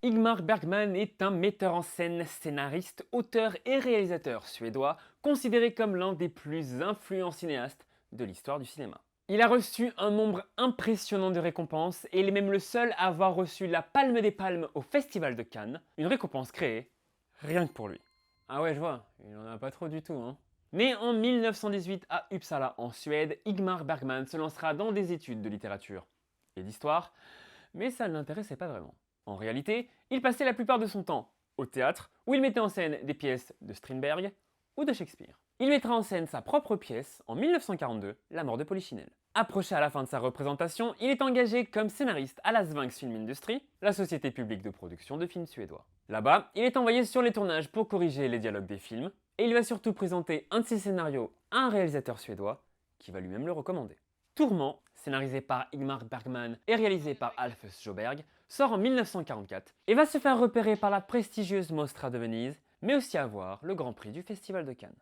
Ingmar Bergman est un metteur en scène, scénariste, auteur et réalisateur suédois, considéré comme l'un des plus influents cinéastes de l'histoire du cinéma. Il a reçu un nombre impressionnant de récompenses et il est même le seul à avoir reçu la Palme des Palmes au Festival de Cannes, une récompense créée rien que pour lui. Ah ouais, je vois, il en a pas trop du tout, hein. Né en 1918 à Uppsala en Suède, Ingmar Bergman se lancera dans des études de littérature et d'histoire, mais ça ne l'intéressait pas vraiment. En réalité, il passait la plupart de son temps au théâtre, où il mettait en scène des pièces de Strindberg ou de Shakespeare. Il mettra en scène sa propre pièce en 1942, La mort de Polichinelle. Approché à la fin de sa représentation, il est engagé comme scénariste à la Svinx Film Industry, la société publique de production de films suédois. Là-bas, il est envoyé sur les tournages pour corriger les dialogues des films, et il va surtout présenter un de ses scénarios à un réalisateur suédois, qui va lui-même le recommander. Tourment, scénarisé par Ingmar Bergman et réalisé par Alfons Sjöberg, sort en 1944 et va se faire repérer par la prestigieuse Mostra de Venise, mais aussi avoir le Grand Prix du Festival de Cannes.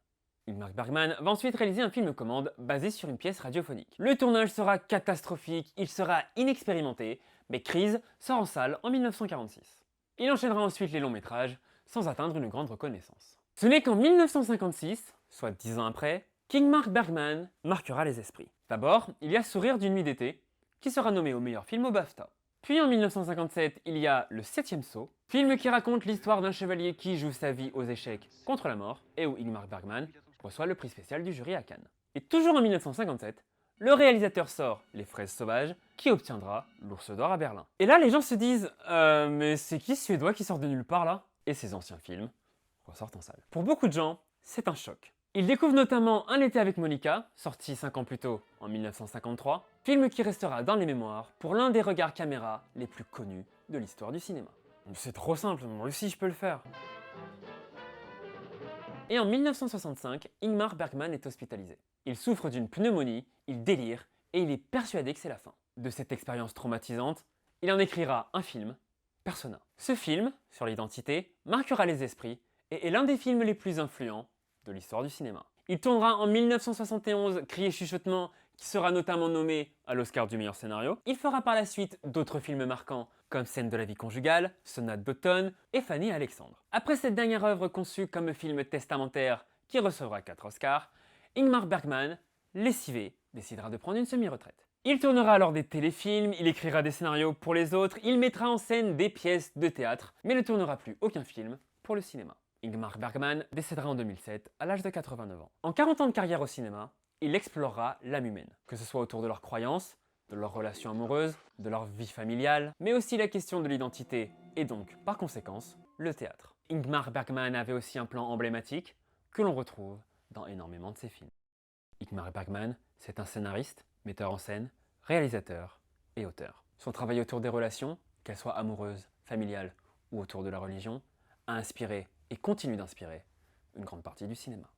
Ingmar Bergman va ensuite réaliser un film commande basé sur une pièce radiophonique. Le tournage sera catastrophique, il sera inexpérimenté, mais Crise sort en salle en 1946. Il enchaînera ensuite les longs métrages, sans atteindre une grande reconnaissance. Ce n'est qu'en 1956, soit 10 ans après, qu'Ingmar Bergman marquera les esprits. D'abord, il y a Sourire d'une nuit d'été, qui sera nommé au meilleur film au BAFTA. Puis en 1957, il y a Le Septième Saut, film qui raconte l'histoire d'un chevalier qui joue sa vie aux échecs contre la mort, et où Ingmar Bergman reçoit le prix spécial du jury à Cannes. Et toujours en 1957, le réalisateur sort Les Fraises Sauvages, qui obtiendra l'Ours d'Or à Berlin. Et là, les gens se disent mais c'est qui ce Suédois qui sort de nulle part là? Et ses anciens films ressortent en salle. Pour beaucoup de gens, c'est un choc. Ils découvrent notamment Un été avec Monica, sorti 5 ans plus tôt, en 1953, film qui restera dans les mémoires pour l'un des regards caméra les plus connus de l'histoire du cinéma. C'est trop simple, moi aussi je peux le faire. Et en 1965, Ingmar Bergman est hospitalisé. Il souffre d'une pneumonie, il délire et il est persuadé que c'est la fin. De cette expérience traumatisante, il en écrira un film, Persona. Ce film, sur l'identité, marquera les esprits et est l'un des films les plus influents de l'histoire du cinéma. Il tournera en 1971 Cris et chuchotements, qui sera notamment nommé à l'Oscar du meilleur scénario. Il fera par la suite d'autres films marquants, comme Scène de la vie conjugale, Sonate d'automne et Fanny et Alexandre. Après cette dernière œuvre conçue comme film testamentaire, qui recevra 4 Oscars, Ingmar Bergman, lessivé, décidera de prendre une semi-retraite. Il tournera alors des téléfilms, il écrira des scénarios pour les autres, il mettra en scène des pièces de théâtre, mais ne tournera plus aucun film pour le cinéma. Ingmar Bergman décédera en 2007 à l'âge de 89 ans. En 40 ans de carrière au cinéma, il explorera l'âme humaine, que ce soit autour de leurs croyances, de leurs relations amoureuses, de leur vie familiale, mais aussi la question de l'identité et donc, par conséquence, le théâtre. Ingmar Bergman avait aussi un plan emblématique que l'on retrouve dans énormément de ses films. Ingmar Bergman, c'est un scénariste, metteur en scène, réalisateur et auteur. Son travail autour des relations, qu'elles soient amoureuses, familiales ou autour de la religion, a inspiré et continue d'inspirer une grande partie du cinéma.